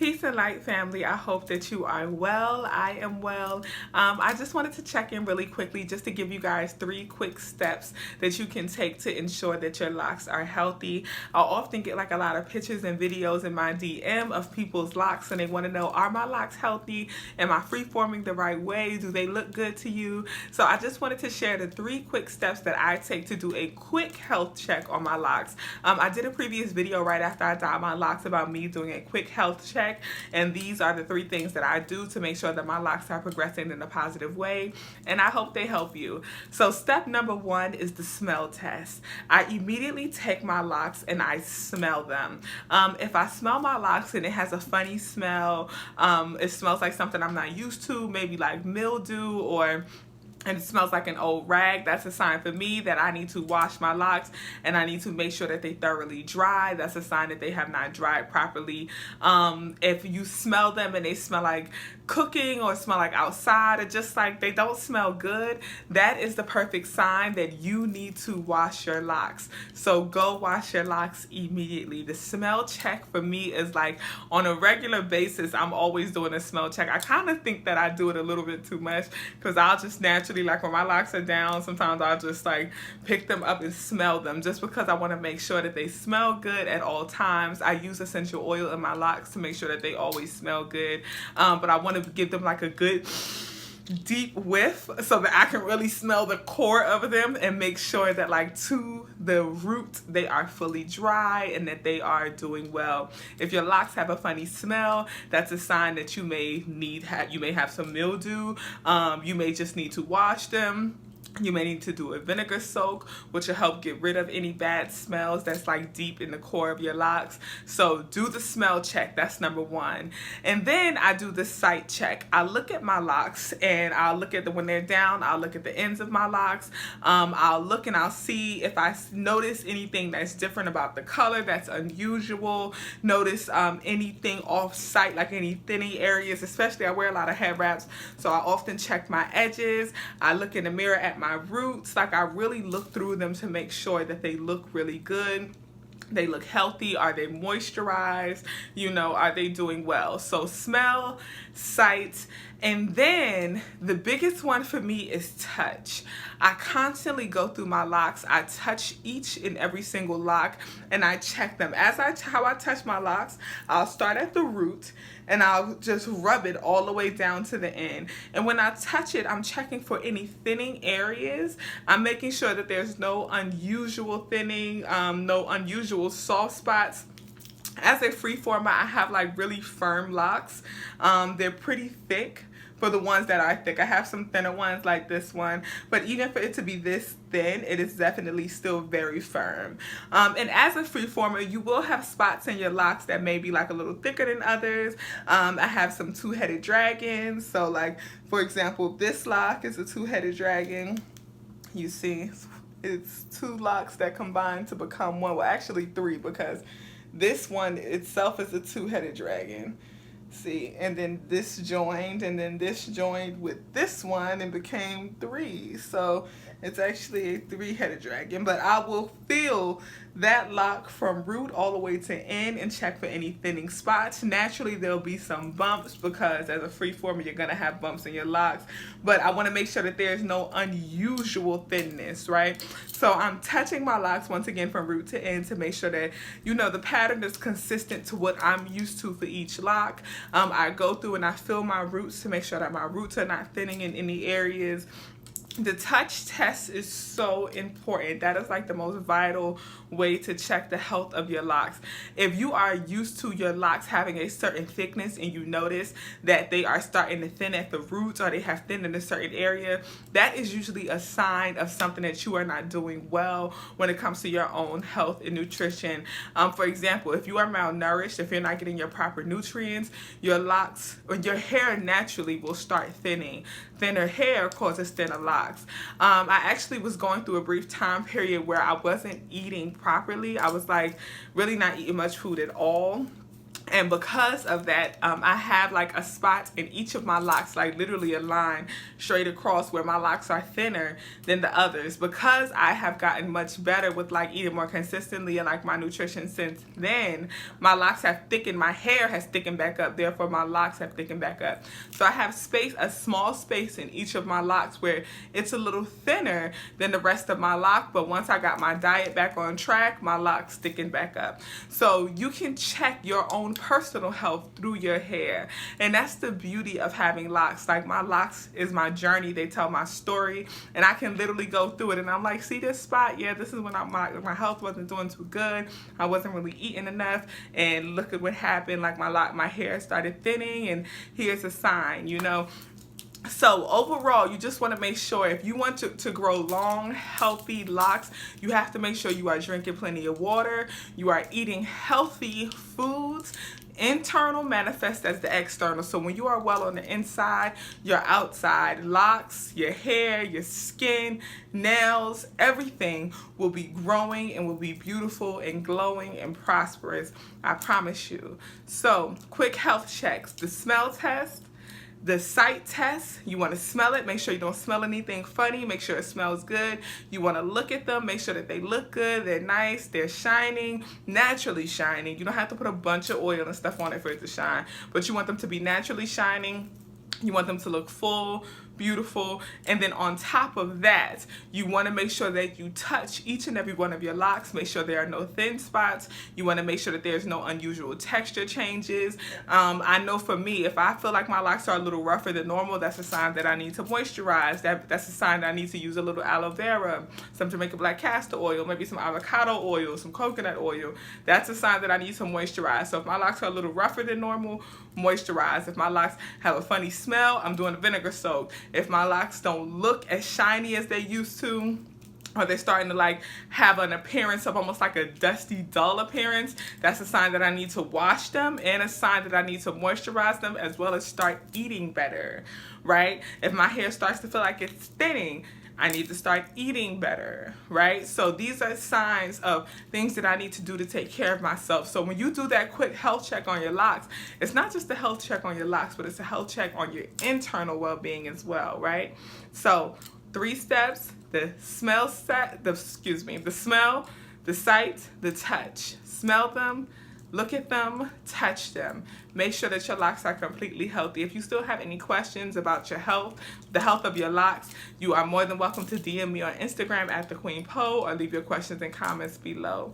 Peace and light, family. I hope that you are well. I am well. I just wanted to check in really quickly just to give you guys 3 quick steps that you can take to ensure that your locks are healthy. I often get like a lot of pictures and videos in my DM of people's locks, and they want to know, are my locks healthy? Am I freeforming the right way? Do they look good to you? So I just wanted to share the 3 quick steps that I take to do a quick health check on my locks. I did a previous video right after I dyed my locks about me doing a quick health check. And these are the 3 things that I do to make sure that my locks are progressing in a positive way. And I hope they help you. So step number 1 is the smell test. I immediately take my locks and I smell them. If I smell my locks and it has a funny smell, it smells like something I'm not used to, maybe like mildew and it smells like an old rag, that's a sign for me that I need to wash my locks and I need to make sure that they thoroughly dry. That's a sign that they have not dried properly. If you smell them and they smell like cooking or smell like outside or just like they don't smell good, that is the perfect sign that you need to wash your locks. So go wash your locks immediately. The smell check for me is like on a regular basis, I'm always doing a smell check. I kind of think that I do it a little bit too much because I'll just naturally, like when my locks are down, sometimes I'll just like pick them up and smell them just because I want to make sure that they smell good at all times. I use essential oil in my locks to make sure that they always smell good, but I want to give them like a good deep whiff so that I can really smell the core of them and make sure that like to the root they are fully dry and that they are doing well. If your locks have a funny smell, that's a sign that you may have some mildew. You may just need to wash them. You may need to do a vinegar soak, which will help get rid of any bad smells that's like deep in the core of your locks. So do the smell check, that's number 1. And then I do the sight check. I look at my locks and I'll look at when they're down, I'll look at the ends of my locks. I'll look and I'll see if I notice anything that's different about the color that's unusual. Notice anything off site, like any thinning areas, especially I wear a lot of head wraps. So I often check my edges. I look in the mirror at my roots, like I really look through them to make sure that they look really good. They look healthy. Are they moisturized? Are they doing well? So smell, sight, and then the biggest one for me is touch. I constantly go through my locks. I touch each and every single lock and I check them. How I touch my locks, I'll start at the root and I'll just rub it all the way down to the end. And when I touch it, I'm checking for any thinning areas. I'm making sure that there's no unusual thinning, no unusual soft spots. As a freeformer, I have like really firm locks. They're pretty thick. For the ones that are thick, I have some thinner ones like this one, but even for it to be this thin, it is definitely still very firm. And as a freeformer, you will have spots in your locks that may be like a little thicker than others. I have some 2-headed dragons. So like, for example, this lock is a 2-headed dragon. You see, it's 2 locks that combine to become one. Well, actually 3, because this one itself is a 2-headed dragon. See, and then this joined, and then this joined with this one and became 3. So it's actually a 3-headed dragon, but I will feel that lock from root all the way to end and check for any thinning spots. Naturally, there'll be some bumps because as a freeformer, you're gonna have bumps in your locks, but I wanna make sure that there's no unusual thinness, right? So I'm touching my locks once again from root to end to make sure that, the pattern is consistent to what I'm used to for each lock. I go through and I feel my roots to make sure that my roots are not thinning in any areas. The touch test is so important. That is like the most vital way to check the health of your locks. If you are used to your locks having a certain thickness and you notice that they are starting to thin at the roots or they have thinned in a certain area, that is usually a sign of something that you are not doing well when it comes to your own health and nutrition. For example, if you are malnourished, if you're not getting your proper nutrients, your locks or your hair naturally will start thinning. Thinner hair causes thinner locks. I actually was going through a brief time period where I wasn't eating properly. I was like really not eating much food at all. And because of that, I have like a spot in each of my locks, like literally a line straight across where my locks are thinner than the others. Because I have gotten much better with like eating more consistently and like my nutrition since then, my locks have thickened, my hair has thickened back up, therefore my locks have thickened back up. So I have space, a small space in each of my locks where it's a little thinner than the rest of my lock, but once I got my diet back on track, my locks thickened back up. So you can check your own personal health through your hair, and that's the beauty of having locks. Like, my locks is my journey, they tell my story, and I can literally go through it and I'm like, see this spot, yeah, this is when my health wasn't doing too good, I wasn't really eating enough, and look at what happened, like my hair started thinning, and here's a sign, you know. So overall, you just want to make sure, if you want to grow long, healthy locks, you have to make sure you are drinking plenty of water, you are eating healthy foods. Internal manifests as the external. So when you are well on the inside, your outside locks, your hair, your skin, nails, everything will be growing and will be beautiful and glowing and prosperous. I promise you. So quick health checks: the smell test, the sight test. You want to smell it, make sure you don't smell anything funny, make sure it smells good. You want to look at them, make sure that they look good, they're nice, they're shining, naturally shining. You don't have to put a bunch of oil and stuff on it for it to shine, but you want them to be naturally shining. You want them to look full, beautiful, and then on top of that, you want to make sure that you touch each and every one of your locks. Make sure there are no thin spots. You want to make sure that there's no unusual texture changes. I know for me, if I feel like my locks are a little rougher than normal, that's a sign that I need to moisturize. That's a sign that I need to use a little aloe vera, some Jamaican black castor oil, maybe some avocado oil, some coconut oil. That's a sign that I need to moisturize. So if my locks are a little rougher than normal, moisturize. If my locks have a funny smell, I'm doing a vinegar soak. If my locks don't look as shiny as they used to, or they're starting to like have an appearance of almost like a dusty, dull appearance, that's a sign that I need to wash them, and a sign that I need to moisturize them, as well as start eating better, right? If my hair starts to feel like it's thinning, I need to start eating better, right? So these are signs of things that I need to do to take care of myself. So when you do that quick health check on your locks, it's not just a health check on your locks, but it's a health check on your internal well-being as well, right? So 3 steps: the smell, the smell, the sight, the touch. Smell them, look at them, touch them. Make sure that your locks are completely healthy. If you still have any questions about your health, the health of your locks, you are more than welcome to DM me on Instagram at The Queen Po, or leave your questions and comments below.